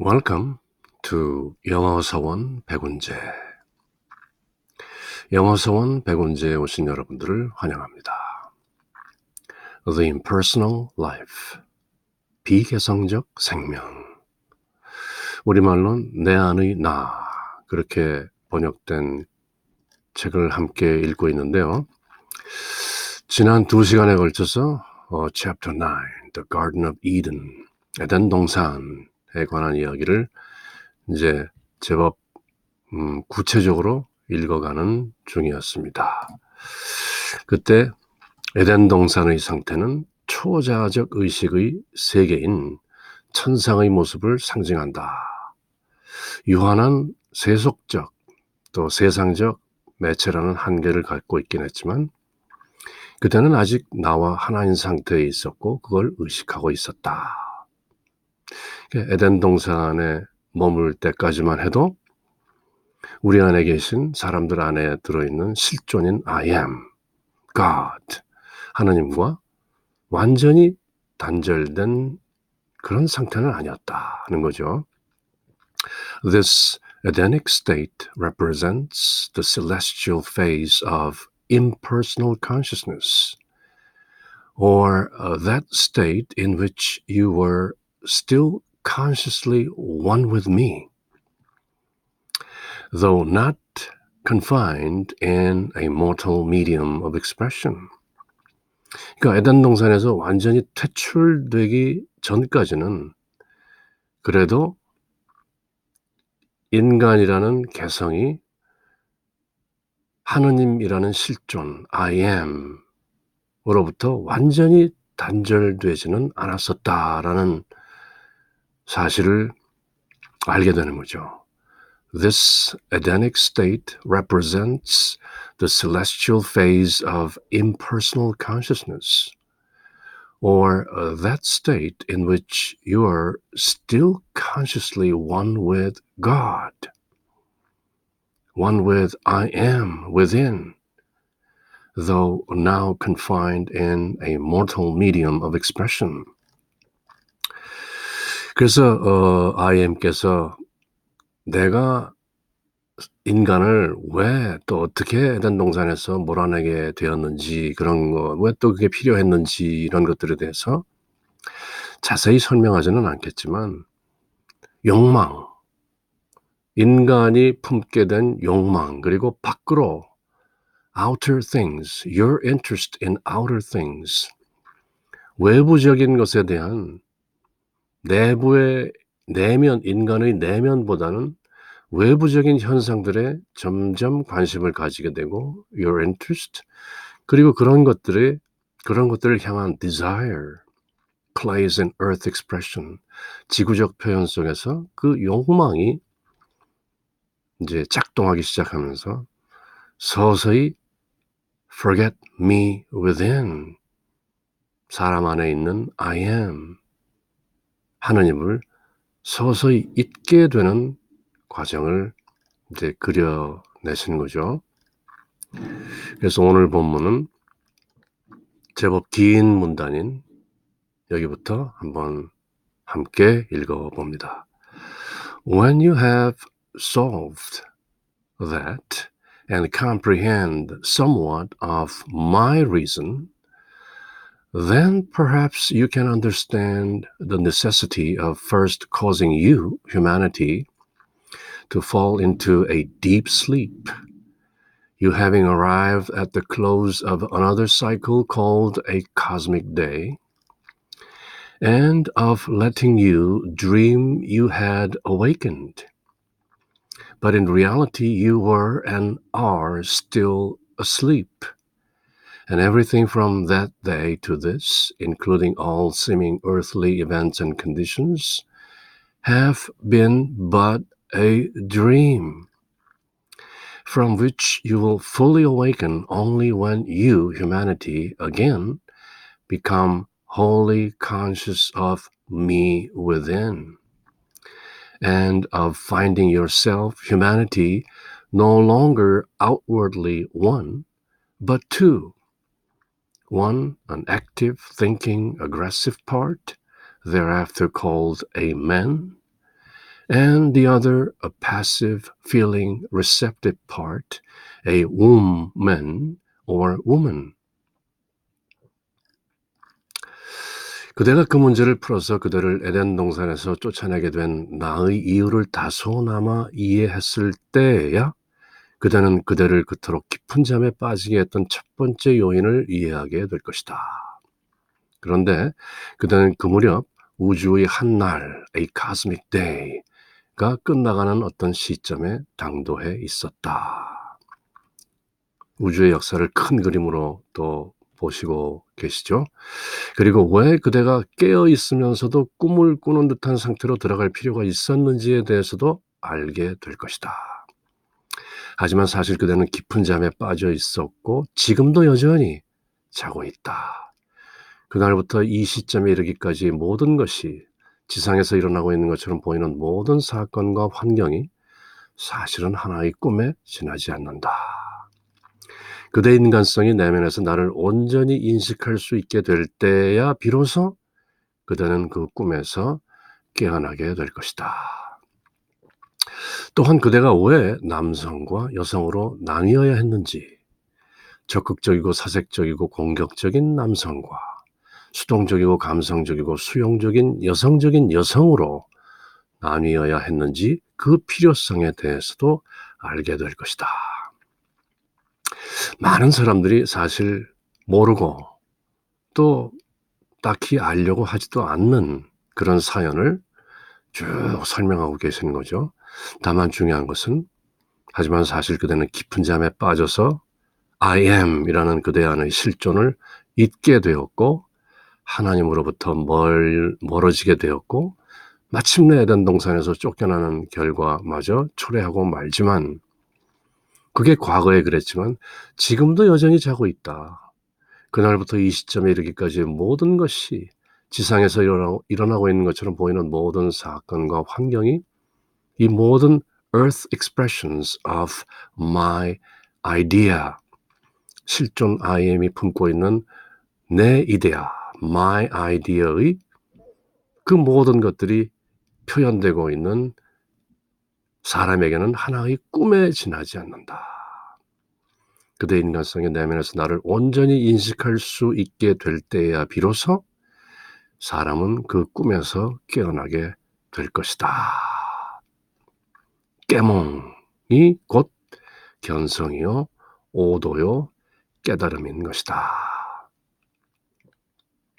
Welcome to 영어서원 백운재. 영어서원 백운재에 오신 여러분들을 환영합니다. The Impersonal Life, 비개성적 생명. 우리말로는 내 안의 나, 그렇게 번역된 책을 함께 읽고 있는데요. 지난 2시간에 걸쳐서 Chapter 9, The Garden of Eden, 에덴 동산에 관한 이야기를 이제 제법 구체적으로 읽어가는 중이었습니다. 그때 에덴 동산의 상태는 초자아적 의식의 세계인 천상의 모습을 상징한다. 유한한 세속적 또 세상적 매체라는 한계를 갖고 있긴 했지만 그때는 아직 나와 하나인 상태에 있었고 그걸 의식하고 있었다. 에덴 동산에 머물 때까지만 해도 우리 안에 계신 사람들 안에 들어있는 실존인 I am, God, 하나님과 완전히 단절된 그런 상태는 아니었다는 거죠. This Edenic state represents the celestial phase of impersonal consciousness, or that state in which you were still consciously one with me, though not confined in a mortal medium of expression. 그러니까 에덴 동산에서 완전히 퇴출되기 전까지는 그래도 인간이라는 개성이 하느님이라는 실존 I am으로부터 완전히 단절되지는 않았었다라는 사실을 알게 되는 거죠. This Edenic state represents the celestial phase of impersonal consciousness, or that state in which you are still consciously one with God, one with I am within, though now confined in a mortal medium of expression. 그래서 I am께서 내가 인간을 왜 또 어떻게 에덴 동산에서 몰아내게 되었는지 그런 거, 왜 또 그게 필요했는지 이런 것들에 대해서 자세히 설명하지는 않겠지만 욕망, 인간이 품게 된 욕망, 그리고 밖으로 outer things, your interest in outer things, 외부적인 것에 대한 내부의 내면, 인간의 내면보다는 외부적인 현상들에 점점 관심을 가지게 되고 your interest, 그리고 그런 것들을 향한 desire, plays an earth expression, 지구적 표현 속에서 그 욕망이 이제 작동하기 시작하면서 서서히 forget me within, 사람 안에 있는 I am, 하느님을 서서히 잊게 되는 과정을 이제 그려내신 거죠. 그래서 오늘 본문은 제법 긴 문단인 여기부터 한번 함께 읽어봅니다. When you have solved that and comprehend somewhat of my reason, then perhaps you can understand the necessity of first causing you, humanity, to fall into a deep sleep, you having arrived at the close of another cycle called a cosmic day, and of letting you dream you had awakened. But in reality, you were and are still asleep. And everything from that day to this, including all seeming earthly events and conditions, have been but a dream, from which you will fully awaken only when you, humanity, again become wholly conscious of me within, and of finding yourself, humanity, no longer outwardly one, but two. One, an active, thinking, aggressive part, thereafter called a man, and the other a passive, feeling, receptive part, a woman or woman. 그대가 그 문제를 풀어서 그들을 에덴 동산에서 쫓아내게 된 나의 이유를 다소나마 이해했을 때야 그대는 그대를 그토록 깊은 잠에 빠지게 했던 첫 번째 요인을 이해하게 될 것이다. 그런데 그대는 그 무렵 우주의 한 날, a cosmic day가 끝나가는 어떤 시점에 당도해 있었다. 우주의 역사를 큰 그림으로 또 보시고 계시죠? 그리고 왜 그대가 깨어 있으면서도 꿈을 꾸는 듯한 상태로 들어갈 필요가 있었는지에 대해서도 알게 될 것이다. 하지만 사실 그대는 깊은 잠에 빠져 있었고 지금도 여전히 자고 있다. 그날부터 이 시점에 이르기까지 모든 것이 지상에서 일어나고 있는 것처럼 보이는 모든 사건과 환경이 사실은 하나의 꿈에 지나지 않는다. 그대의 인간성이 내면에서 나를 온전히 인식할 수 있게 될 때야 비로소 그대는 그 꿈에서 깨어나게 될 것이다. 또한 그대가 왜 남성과 여성으로 나뉘어야 했는지, 적극적이고 사색적이고 공격적인 남성과 수동적이고 감성적이고 수용적인 여성적인 여성으로 나뉘어야 했는지 그 필요성에 대해서도 알게 될 것이다. 많은 사람들이 사실 모르고 또 딱히 알려고 하지도 않는 그런 사연을 쭉 설명하고 계시는 거죠. 다만 중요한 것은 하지만 사실 그대는 깊은 잠에 빠져서 I am이라는 그대 안의 실존을 잊게 되었고 하나님으로부터 멀어지게 되었고 마침내 에덴 동산에서 쫓겨나는 결과마저 초래하고 말지만 그게 과거에 그랬지만 지금도 여전히 자고 있다. 그날부터 이 시점에 이르기까지 모든 것이 지상에서 일어나고 있는 것처럼 보이는 모든 사건과 환경이 이 모든 earth expressions of my idea, 실존 I am이 품고 있는 내 이데아, my idea의 그 모든 것들이 표현되고 있는 사람에게는 하나의 꿈에 지나지 않는다. 그대의 인간성의 내면에서 나를 온전히 인식할 수 있게 될 때야 비로소 사람은 그 꿈에서 깨어나게 될 것이다. 깨몽이 곧 견성이요, 오도요, 깨달음인 것이다.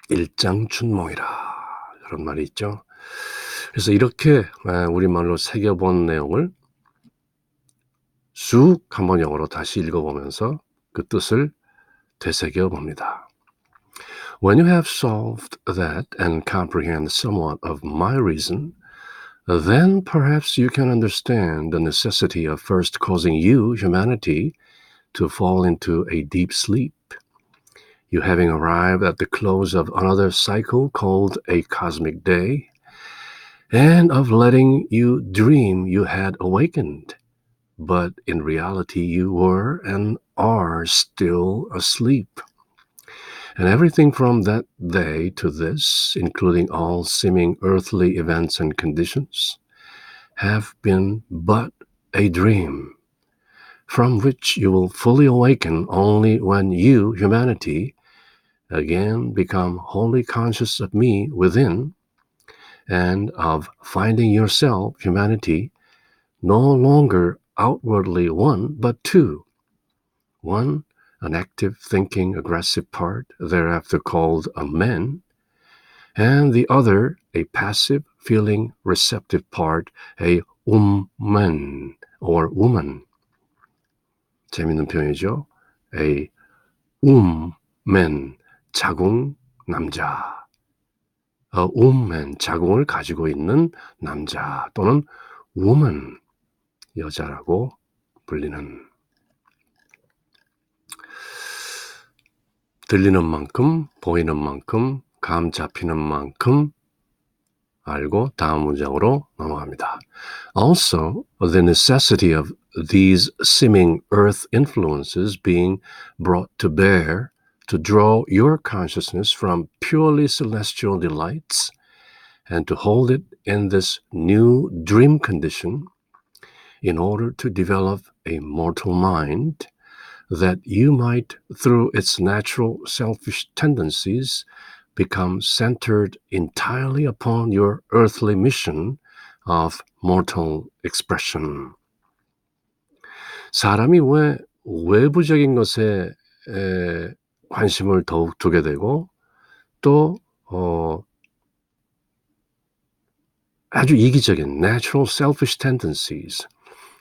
일장춘몽이라 그런 말이 있죠. 그래서 이렇게 우리말로 새겨본 내용을 쑥 한번 영어로 다시 읽어보면서 그 뜻을 되새겨 봅니다. When you have solved that and comprehend somewhat of my reason, then perhaps you can understand the necessity of first causing you, humanity, to fall into a deep sleep. You having arrived at the close of another cycle called a cosmic day, and of letting you dream you had awakened, but in reality you were and are still asleep. And everything from that day to this, including all seeming earthly events and conditions, have been but a dream, from which you will fully awaken only when you, humanity, again become wholly conscious of me within, and of finding yourself, humanity, no longer outwardly one, but two. One, an active, thinking, aggressive part, thereafter called a man, and the other, a passive, feeling, receptive part, a woman or woman. 재밌는 표현이죠. A man, 자궁 남자. A woman, 자궁을 가지고 있는 남자 또는 woman, 여자라고 불리는. 들리는 만큼, 보이는 만큼, 감 잡히는 만큼 알고 다음 문장으로 넘어갑니다. Also, the necessity of these seeming earth influences being brought to bear to draw your consciousness from purely celestial delights and to hold it in this new dream condition in order to develop a mortal mind that you might, through its natural selfish tendencies, become centered entirely upon your earthly mission of mortal expression. 사람이 왜 외부적인 것에 관심을 더욱 두게 되고 또 아주 이기적인 natural selfish tendencies,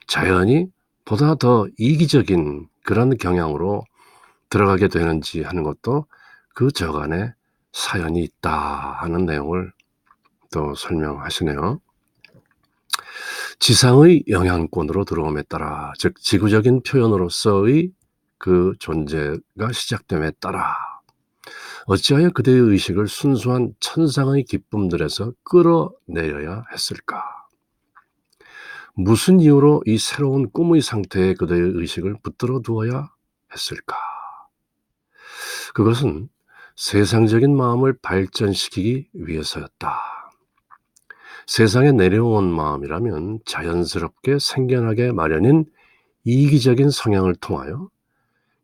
자연이 보다 더 이기적인 그런 경향으로 들어가게 되는지 하는 것도 그 저간에 사연이 있다 하는 내용을 또 설명하시네요. 지상의 영향권으로 들어옴에 따라, 즉 지구적인 표현으로서의 그 존재가 시작됨에 따라 어찌하여 그대의 의식을 순수한 천상의 기쁨들에서 끌어내려야 했을까? 무슨 이유로 이 새로운 꿈의 상태에 그대의 의식을 붙들어 두어야 했을까? 그것은 세상적인 마음을 발전시키기 위해서였다. 세상에 내려온 마음이라면 자연스럽게 생겨나게 마련인 이기적인 성향을 통하여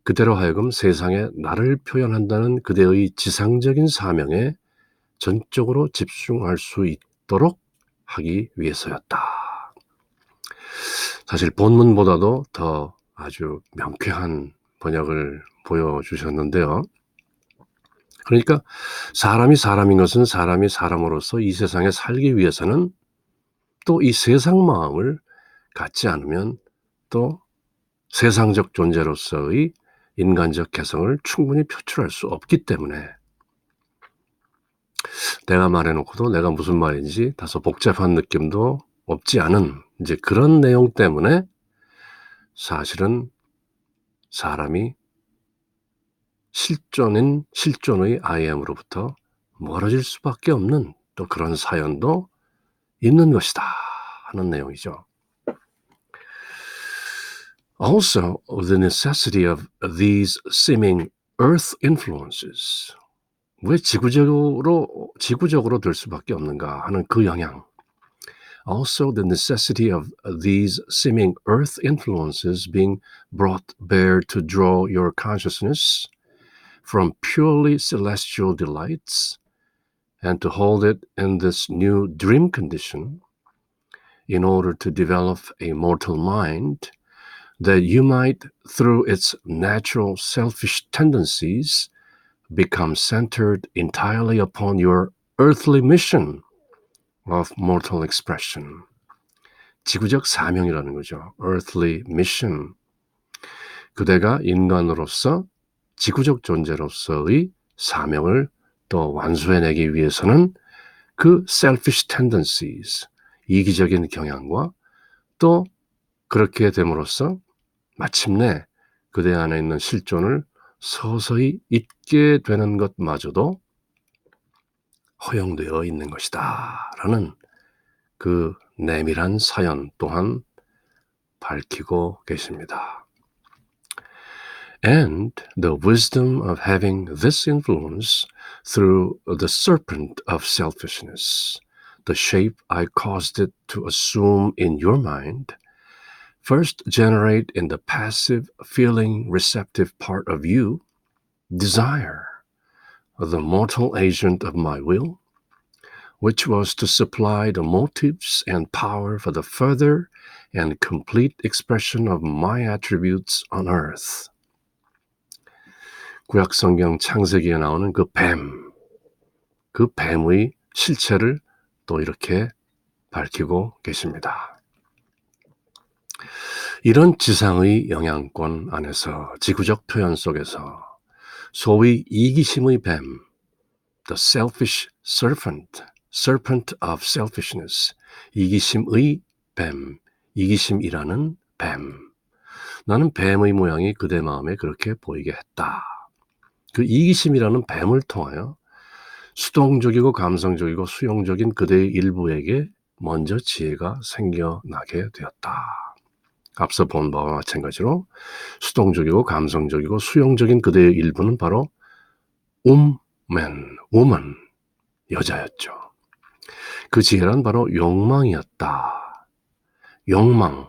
그대로 하여금 세상에 나를 표현한다는 그대의 지상적인 사명에 전적으로 집중할 수 있도록 하기 위해서였다. 사실 본문보다도 더 아주 명쾌한 번역을 보여주셨는데요. 그러니까 사람이 사람인 것은 사람이 사람으로서 이 세상에 살기 위해서는 또 이 세상 마음을 갖지 않으면 또 세상적 존재로서의 인간적 개성을 충분히 표출할 수 없기 때문에, 내가 말해놓고도 내가 무슨 말인지 다소 복잡한 느낌도 없지 않은 이제 그런 내용 때문에 사실은 사람이 실존의 I am으로부터 멀어질 수밖에 없는 또 그런 사연도 있는 것이다 하는 내용이죠. Also, the necessity of these seeming earth influences. 왜 지구적으로 될 수밖에 없는가 하는 그 영향. Also, the necessity of these seeming earth influences being brought bear to draw your consciousness from purely celestial delights and to hold it in this new dream condition in order to develop a mortal mind that you might, through its natural selfish tendencies, become centered entirely upon your earthly mission of mortal expression. 지구적 사명이라는 거죠. earthly mission. 그대가 인간으로서 지구적 존재로서의 사명을 또 완수해내기 위해서는 그 selfish tendencies, 이기적인 경향과 또 그렇게 됨으로써 마침내 그대 안에 있는 실존을 서서히 잊게 되는 것마저도 허용되어 있는 것이다 라는 그 내밀한 사연 또한 밝히고 계십니다. And the wisdom of having this influence through the serpent of selfishness, the shape I caused it to assume in your mind, first generate in the passive, feeling, receptive part of you desire, the mortal agent of my will, which was to supply the motives and power for the further and complete expression of my attributes on earth. 구약성경 창세기에 나오는 그 뱀의 실체를 또 이렇게 밝히고 계십니다. 이런 지상의 영향권 안에서 지구적 표현 속에서 소위 이기심의 뱀, the selfish serpent of selfishness, 이기심의 뱀, 이기심이라는 뱀. 나는 뱀의 모양이 그대 마음에 그렇게 보이게 했다. 그 이기심이라는 뱀을 통하여 수동적이고 감성적이고 수용적인 그대의 일부에게 먼저 지혜가 생겨나게 되었다. 앞서 본 바와 마찬가지로 수동적이고 감성적이고 수용적인 그대의 일부는 바로 woman, 여자였죠. 그 지혜란 바로 욕망이었다. 욕망.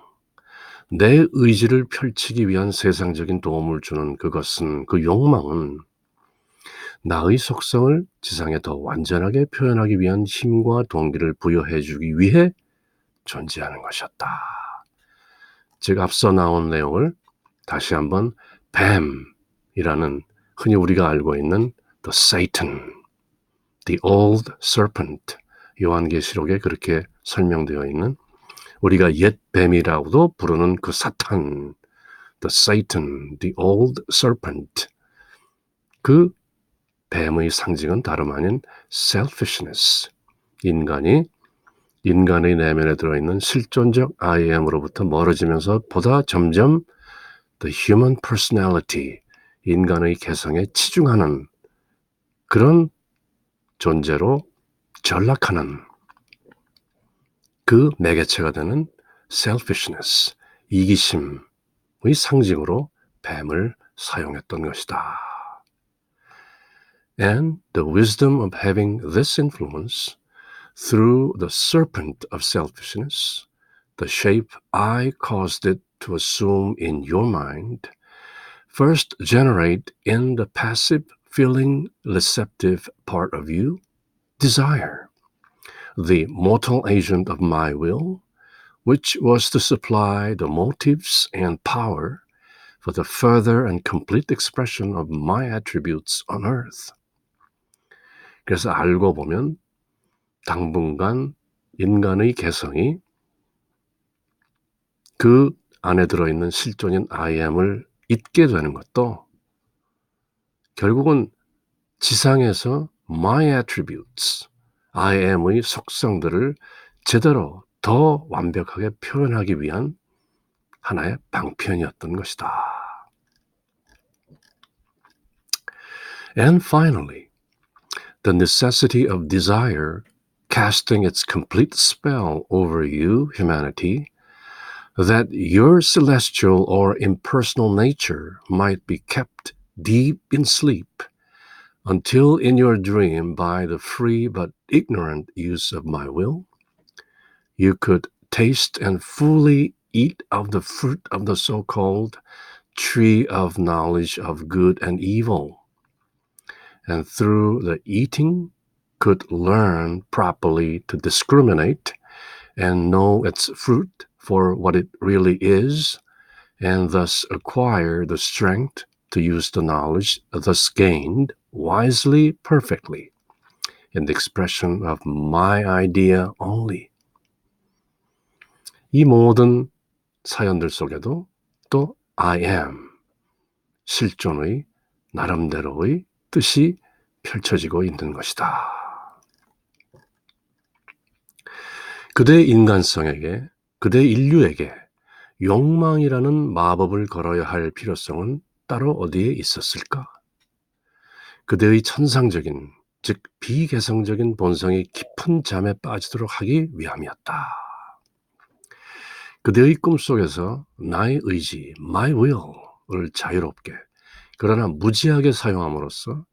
내 의지를 펼치기 위한 세상적인 도움을 주는 그것은, 그 욕망은 나의 속성을 지상에 더 완전하게 표현하기 위한 힘과 동기를 부여해 주기 위해 존재하는 것이었다. 즉 앞서 나온 내용을 다시 한번 뱀이라는 흔히 우리가 알고 있는 the Satan, the old serpent, 요한계시록에 그렇게 설명되어 있는 우리가 옛 뱀이라고도 부르는 그 사탄, the Satan, the old serpent, 그 뱀의 상징은 다름 아닌 selfishness, 인간의 내면에 들어있는 실존적 I am으로부터 멀어지면서 보다 점점 the human personality, 인간의 개성에 치중하는 그런 존재로 전락하는 그 매개체가 되는 selfishness, 이기심의 상징으로 뱀을 사용했던 것이다. And the wisdom of having this influence through the serpent of selfishness, the shape I caused it to assume in your mind, first generate in the passive, feeling, receptive part of you, desire, the mortal agent of my will, which was to supply the motives and power for the further and complete expression of my attributes on earth. 그래서 알고 보면 당분간 인간의 개성이 그 안에 들어있는 실존인 I am을 잊게 되는 것도 결국은 지상에서 my attributes, I am의 속성들을 제대로 더 완벽하게 표현하기 위한 하나의 방편이었던 것이다. And finally, the necessity of desire casting its complete spell over you, humanity, that your celestial or impersonal nature might be kept deep in sleep until in your dream by the free but ignorant use of my will, you could taste and fully eat of the fruit of the so-called tree of knowledge of good and evil, and through the eating could learn properly to discriminate and know its fruit for what it really is, and thus acquire the strength to use the knowledge thus gained wisely, perfectly, in the expression of my idea only. 이 모든 사연들 속에도 또 I am, 실존의 나름대로의 뜻이 펼쳐지고 있는 것이다. 그대 인간성에게, 그대 인류에게 욕망이라는 마법을 걸어야 할 필요성은 따로 어디에 있었을까? 그대의 천상적인, 즉 비개성적인 본성이 깊은 잠에 빠지도록 하기 위함이었다. 그대의 꿈속에서 나의 의지, my will을 자유롭게, 그러나 무지하게 사용함으로써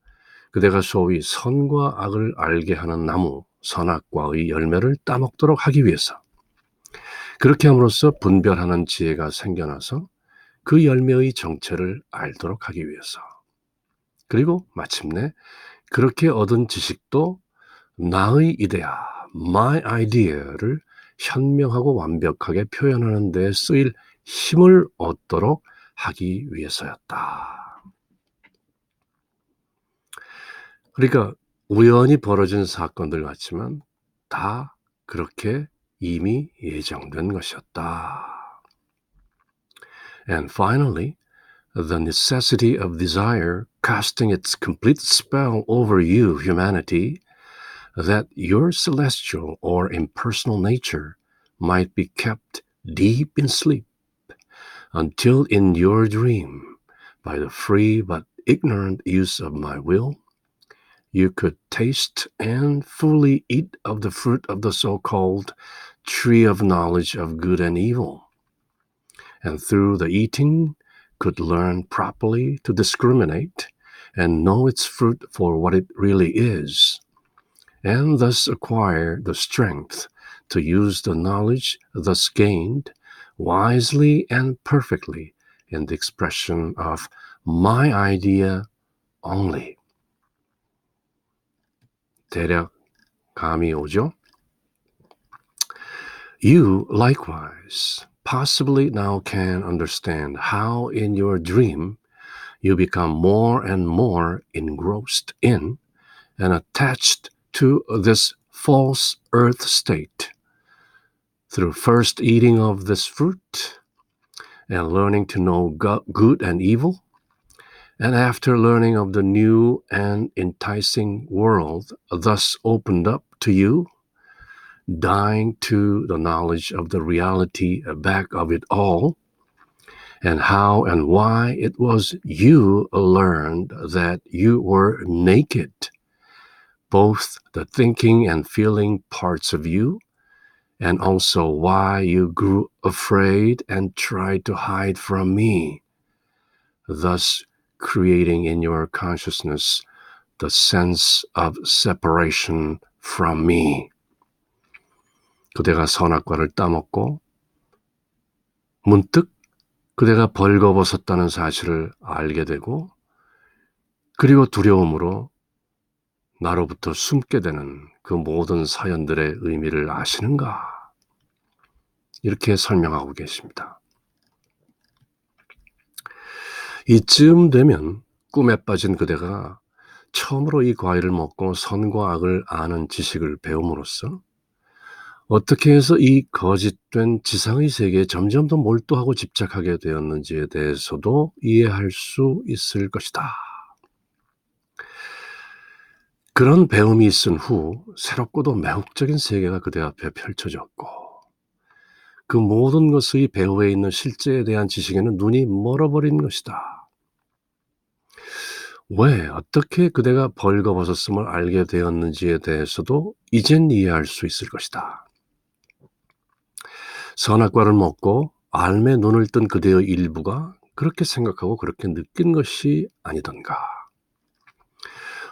그대가 소위 선과 악을 알게 하는 나무, 선악과의 열매를 따먹도록 하기 위해서, 그렇게 함으로써 분별하는 지혜가 생겨나서 그 열매의 정체를 알도록 하기 위해서, 그리고 마침내 그렇게 얻은 지식도 나의 이데아, my idea를 현명하고 완벽하게 표현하는 데 쓰일 힘을 얻도록 하기 위해서였다. 그러니까 우연히 벌어진 사건들 같지만 다 그렇게 이미 예정된 것이었다. And finally, the necessity of desire casting its complete spell over you, humanity, that your celestial or impersonal nature might be kept deep in sleep until in your dream, by the free but ignorant use of my will, you could taste and fully eat of the fruit of the so-called tree of knowledge of good and evil, and through the eating could learn properly to discriminate and know its fruit for what it really is, and thus acquire the strength to use the knowledge thus gained wisely and perfectly in the expression of my idea only. 대략 감이 오죠? You likewise possibly now can understand how in your dream you become more and more engrossed in and attached to this false earth state through first eating of this fruit and learning to know good and evil, and after learning of the new and enticing world thus opened up to you, dying to the knowledge of the reality back of it all, and how and why it was you learned that you were naked, both the thinking and feeling parts of you, and also why you grew afraid and tried to hide from me, thus creating in your consciousness the sense of separation from me. 그대가 선악과를 따먹고 문득 그대가 벌거벗었다는 사실을 알게 되고, 그리고 두려움으로 나로부터 숨게 되는 그 모든 사연들의 의미를 아시는가? 이렇게 설명하고 계십니다. 이쯤 되면 꿈에 빠진 그대가 처음으로 이 과일을 먹고 선과 악을 아는 지식을 배움으로써 어떻게 해서 이 거짓된 지상의 세계에 점점 더 몰두하고 집착하게 되었는지에 대해서도 이해할 수 있을 것이다. 그런 배움이 있은 후 새롭고도 매혹적인 세계가 그대 앞에 펼쳐졌고, 그 모든 것의 배후에 있는 실제에 대한 지식에는 눈이 멀어버린 것이다. 왜, 어떻게 그대가 벌거벗었음을 알게 되었는지에 대해서도 이젠 이해할 수 있을 것이다. 선악과를 먹고 알매 눈을 뜬 그대의 일부가 그렇게 생각하고 그렇게 느낀 것이 아니던가.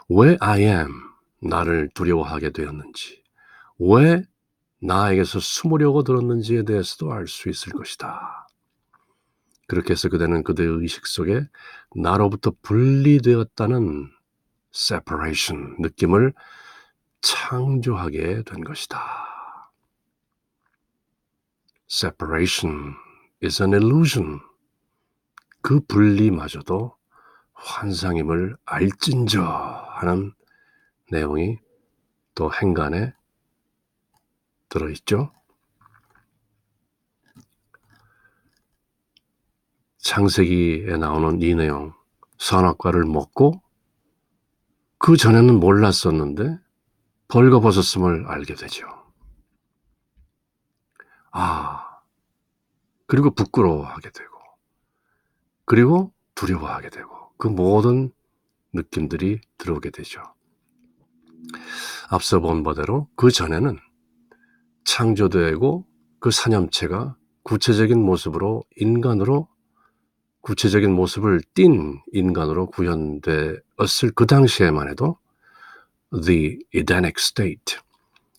왜 I am, 나를 두려워하게 되었는지, 왜 나에게서 숨으려고 들었는지에 대해서도 알 수 있을 것이다. 그렇게 해서 그대는 그대의 의식 속에 나로부터 분리되었다는 separation, 느낌을 창조하게 된 것이다. Separation is an illusion. 그 분리마저도 환상임을 알진저 하는 내용이 또 행간에 들어있죠. 창세기에 나오는 이 내용, 선악과를 먹고 그 전에는 몰랐었는데 벌거벗었음을 알게 되죠. 그리고 부끄러워하게 되고, 그리고 두려워하게 되고, 그 모든 느낌들이 들어오게 되죠. 앞서 본 바대로 그 전에는 창조되고 그 사념체가 구체적인 모습으로 인간으로, 구체적인 모습을 띤 인간으로 구현되었을 그 당시에만 해도 the Edenic state,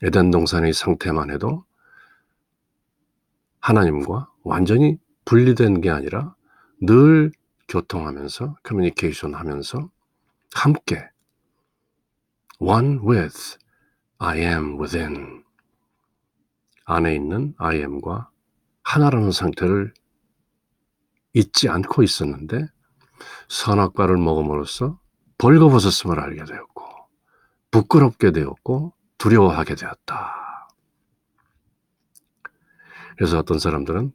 에덴 동산의 상태만 해도 하나님과 완전히 분리된 게 아니라 늘 교통하면서 커뮤니케이션 하면서 함께 one with I am within, 안에 있는 I am과 하나라는 상태를 잊지 않고 있었는데 선악과를 먹음으로써 벌거벗었음을 알게 되었고 부끄럽게 되었고 두려워하게 되었다. 그래서 어떤 사람들은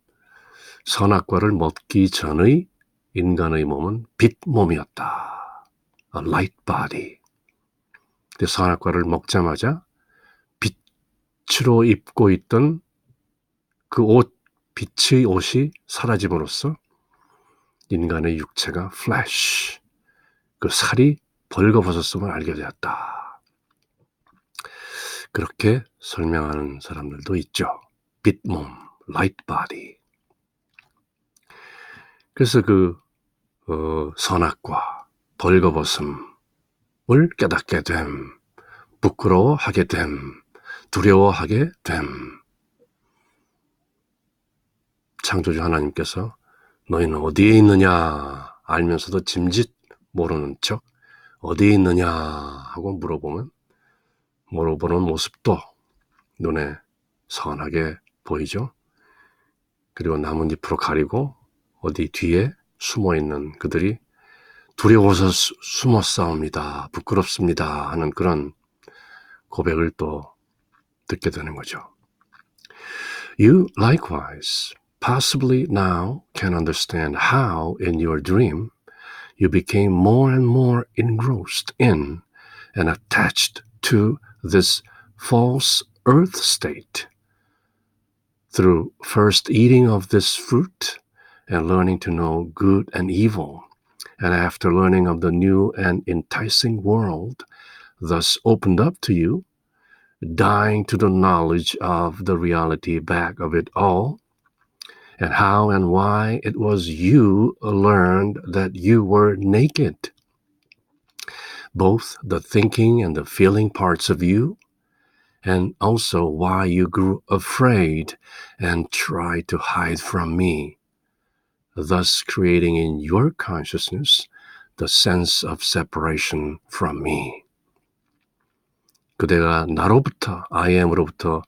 선악과를 먹기 전의 인간의 몸은 빛 몸이었다. A light body. 근데 선악과를 먹자마자 빛으로 입고 있던 그 옷, 빛의 옷이 사라짐으로써 인간의 육체가 flesh, 그 살이 벌거벗었음을 알게 되었다. 그렇게 설명하는 사람들도 있죠. 빛몸, light body. 그래서 그 선악과, 벌거벗음을 깨닫게 됨, 부끄러워하게 됨, 두려워하게 됨. 창조주 하나님께서 너희는 어디에 있느냐 알면서도 짐짓 모르는 척 어디에 있느냐 하고 물어보는 모습도 눈에 선하게 보이죠. 그리고 나뭇잎으로 가리고 어디 뒤에 숨어있는 그들이 두려워서 숨어 싸웁니다. 부끄럽습니다. 하는 그런 고백을 또 듣게 되는 거죠. You likewise possibly now can understand how in your dream you became more and more engrossed in and attached to this false earth state through first eating of this fruit and learning to know good and evil, and after learning of the new and enticing world thus opened up to you, dying to the knowledge of the reality back of it all, and how and why it was you learned that you were naked. Both the thinking and the feeling parts of you, and also why you grew afraid and tried to hide from me, thus creating in your consciousness the sense of separation from me. 그대가 나로부터, I am으로부터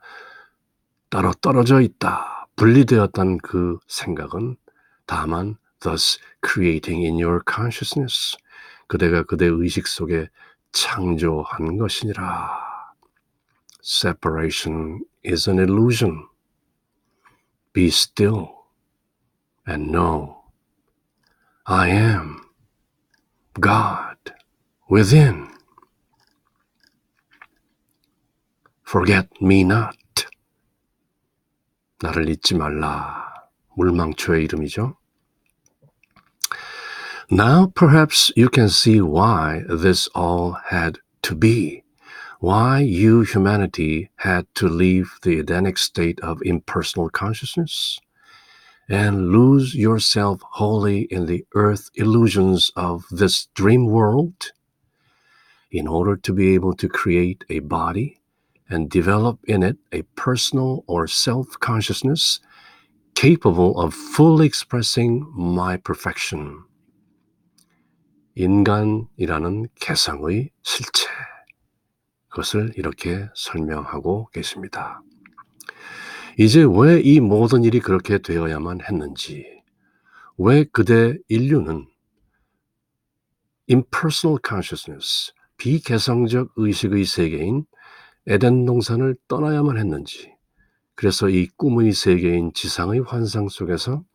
따로 떨어져 있다, 분리되었다는 그 생각은 다만 thus creating in your consciousness, 그대가 그대 의식 속에 창조한 것이니라. Separation is an illusion. Be still and know I am God within. Forget me not. 나를 잊지 말라. 물망초의 이름이죠. Now perhaps you can see why this all had to be. Why you, humanity, had to leave the Edenic state of impersonal consciousness and lose yourself wholly in the earth illusions of this dream world in order to be able to create a body and develop in it a personal or self-consciousness capable of fully expressing my perfection. 인간이라는 개성의 실체. 그것을 이렇게 설명하고 계십니다. 이제 왜 이 모든 일이 그렇게 되어야만 했는지, 왜 그대 인류는 impersonal consciousness, 비개성적 의식의 세계인 에덴 동산을 떠나야만 했는지, 그래서 이 꿈의 세계인 지상의 환상 속에서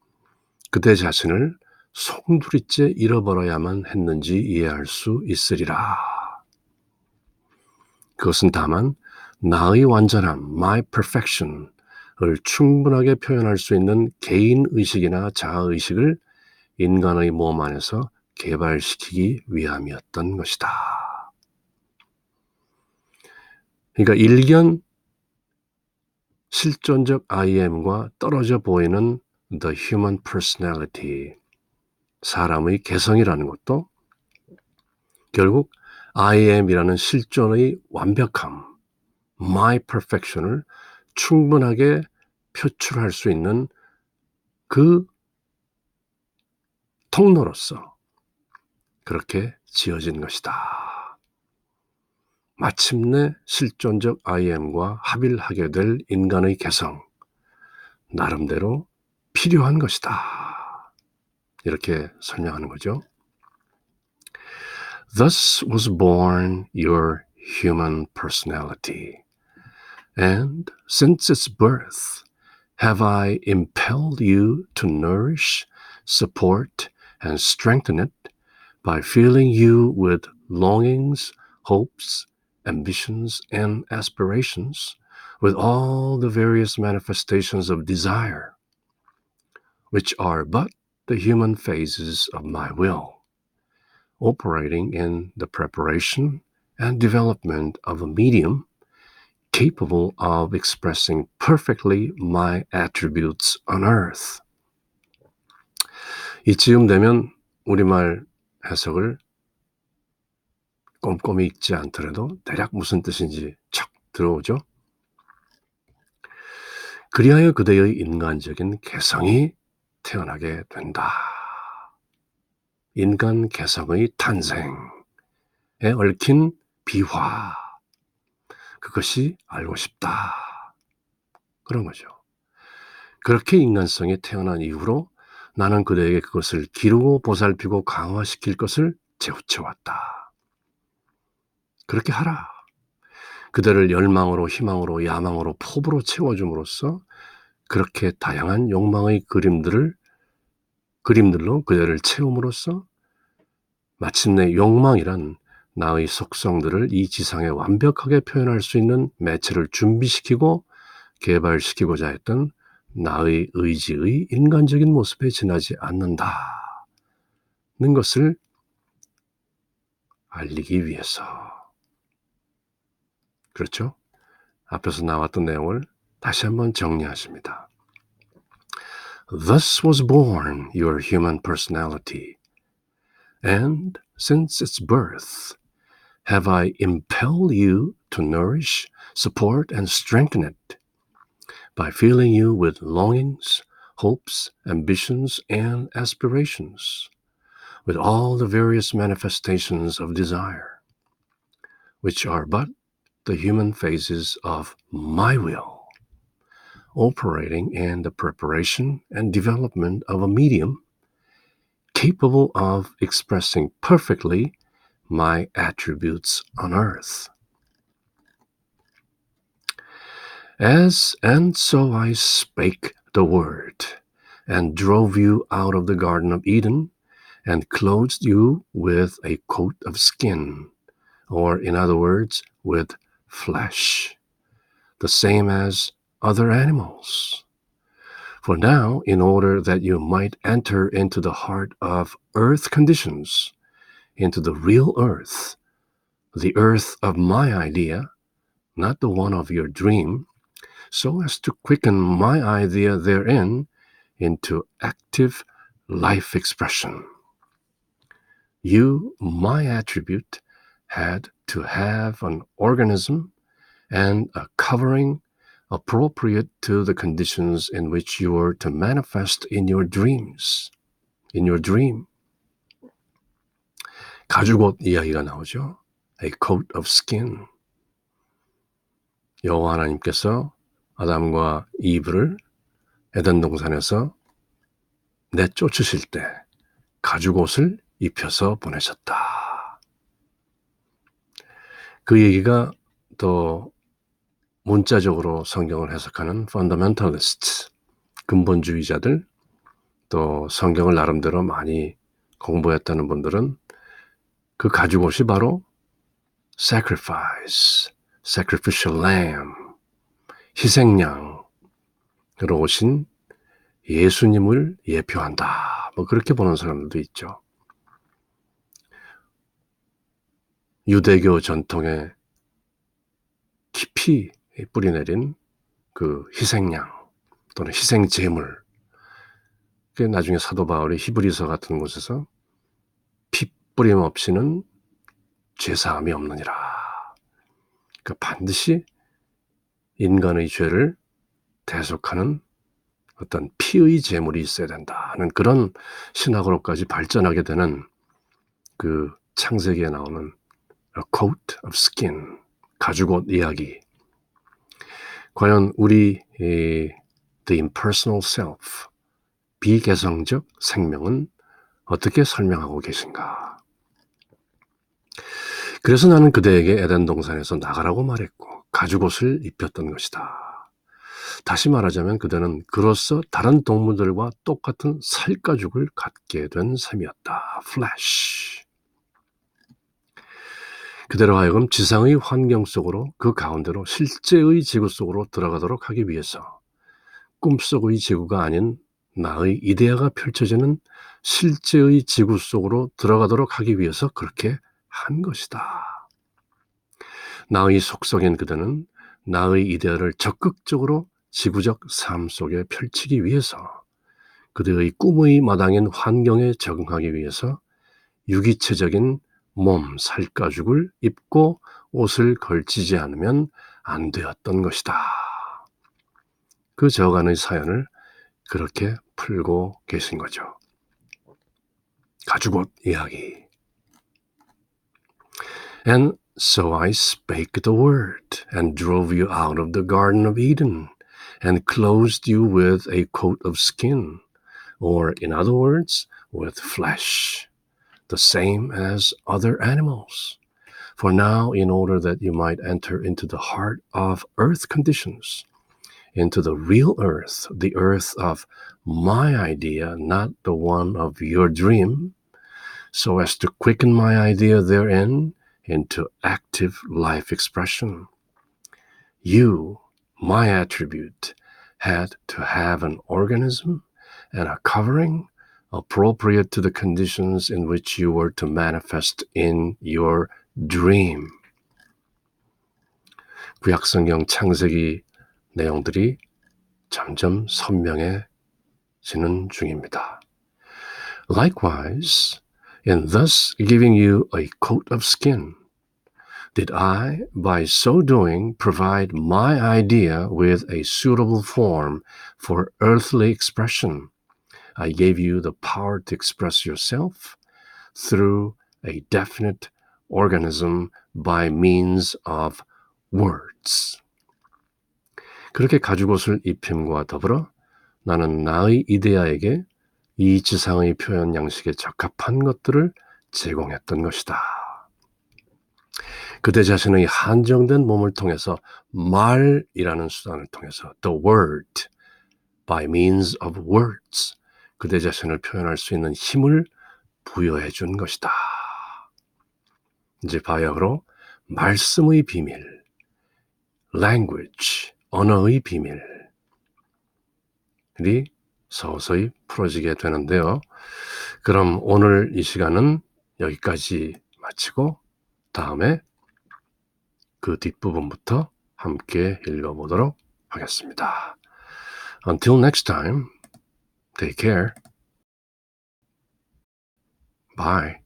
그대 자신을 송두리째 잃어버려야만 했는지 이해할 수 있으리라. 그것은 다만 나의 완전함, my perfection을 충분하게 표현할 수 있는 개인의식이나 자아의식을 인간의 몸 안에서 개발시키기 위함이었던 것이다. 그러니까 일견 실존적 I am과 떨어져 보이는 the human personality, 사람의 개성이라는 것도 결국 I am이라는 실존의 완벽함, my perfection을 충분하게 표출할 수 있는 그 통로로서 그렇게 지어진 것이다. 마침내 실존적 I am과 합일하게 될 인간의 개성, 나름대로 필요한 것이다. 이렇게 설명하는 거죠. Thus was born your human personality, and since its birth have I impelled you to nourish, support, and strengthen it by filling you with longings, hopes, ambitions, and aspirations, with all the various manifestations of desire, which are but the human phases of my will, operating in the preparation and development of a medium capable of expressing perfectly my attributes on earth. 이쯤 되면 우리말 해석을 꼼꼼히 읽지 않더라도 대략 무슨 뜻인지 척 들어오죠. 그리하여 그대의 인간적인 개성이 태어나게 된다. 인간 개성의 탄생에 얽힌 비화, 그것이 알고 싶다. 그런 거죠. 그렇게 인간성이 태어난 이후로 나는 그대에게 그것을 기르고 보살피고 강화시킬 것을 재우쳐왔다. 그렇게 하라. 그대를 열망으로 희망으로 야망으로 포부로 채워줌으로써 그렇게 다양한 욕망의 그림들로 그대를 채움으로써 마침내 욕망이란 나의 속성들을 이 지상에 완벽하게 표현할 수 있는 매체를 준비시키고 개발시키고자 했던 나의 의지의 인간적인 모습에 지나지 않는다는 것을 알리기 위해서. 그렇죠? 앞에서 나왔던 내용을 다시 한번 정리하십니다. Thus was born your human personality, and since its birth have I impelled you to nourish, support, and strengthen it by filling you with longings, hopes, ambitions, and aspirations, with all the various manifestations of desire, which are but the human phases of my will, operating in the preparation and development of a medium capable of expressing perfectly my attributes on earth. And so I spake the word, and drove you out of the Garden of Eden, and clothed you with a coat of skin, or in other words, with flesh, the same as other animals. For now, in order that you might enter into the heart of earth conditions, into the real earth, the earth of my idea, not the one of your dream, so as to quicken my idea therein into active life expression. You, my attribute, had to have an organism and a covering appropriate to the conditions in which you were to manifest in your dreams. In your dream. 가죽옷 이야기가 나오죠. A coat of skin. 여호와 하나님께서 아담과 이브를 에덴 동산에서 내쫓으실 때 가죽옷을 입혀서 보내셨다. 그 얘기가 또 문자적으로 성경을 해석하는 fundamentalists, 근본주의자들, 또 성경을 나름대로 많이 공부했다는 분들은 그 가죽옷이 바로 sacrifice, sacrificial lamb, 희생양으로 오신 예수님을 예표한다. 뭐 그렇게 보는 사람들도 있죠. 유대교 전통에 깊이 뿌리내린 그 희생양 또는 희생제물, 그게 나중에 사도 바울이 히브리서 같은 곳에서 피 뿌림 없이는 죄사함이 없느니라. 그러니까 반드시 인간의 죄를 대속하는 어떤 피의 제물이 있어야 된다는 그런 신학으로까지 발전하게 되는 그 창세기에 나오는 A coat of skin, 가죽옷 이야기. 과연 우리 The impersonal self, 비개성적 생명은 어떻게 설명하고 계신가? 그래서 나는 그대에게 에덴 동산에서 나가라고 말했고 가죽옷을 입혔던 것이다. 다시 말하자면 그대는 그로써 다른 동물들과 똑같은 살가죽을 갖게 된 셈이었다. flesh. 그대로 하여금 지상의 환경 속으로 그 가운데로 실제의 지구 속으로 들어가도록 하기 위해서 꿈속의 지구가 아닌 나의 이데아가 펼쳐지는 실제의 지구 속으로 들어가도록 하기 위해서 그렇게 한 것이다. 나의 속성인 그대는 나의 이데아를 적극적으로 지구적 삶 속에 펼치기 위해서 그대의 꿈의 마당인 환경에 적응하기 위해서 유기체적인 몸 살가죽을 입고 옷을 걸치지 않으면 안 되었던 것이다. 그 저간의 사연을 그렇게 풀고 계신 거죠. 가죽옷 이야기. And so I spake the word, and drove you out of the Garden of Eden, and clothed you with a coat of skin, or in other words, with flesh, the same as other animals. For now, in order that you might enter into the heart of earth conditions, into the real earth, the earth of my idea, not the one of your dream, so as to quicken my idea therein into active life expression. You, my attribute, had to have an organism and a covering appropriate to the conditions in which you were to manifest in your dream. 구약성경 창세기 내용들이 점점 선명해지는 중입니다. Likewise, in thus giving you a coat of skin, did I, by so doing, provide my idea with a suitable form for earthly expression. I gave you the power to express yourself through a definite organism by means of words. 그렇게 가죽옷을 입힘과 더불어 나는 나의 이데아에게 이 지상의 표현 양식에 적합한 것들을 제공했던 것이다. 그대 자신의 한정된 몸을 통해서 말이라는 수단을 통해서 the word, by means of words, 그대 자신을 표현할 수 있는 힘을 부여해 준 것이다. 이제 바야흐로 말씀의 비밀, language, 언어의 비밀이 서서히 풀어지게 되는데요. 그럼 오늘 이 시간은 여기까지 마치고 다음에 그 뒷부분부터 함께 읽어보도록 하겠습니다. Until next time, take care. Bye.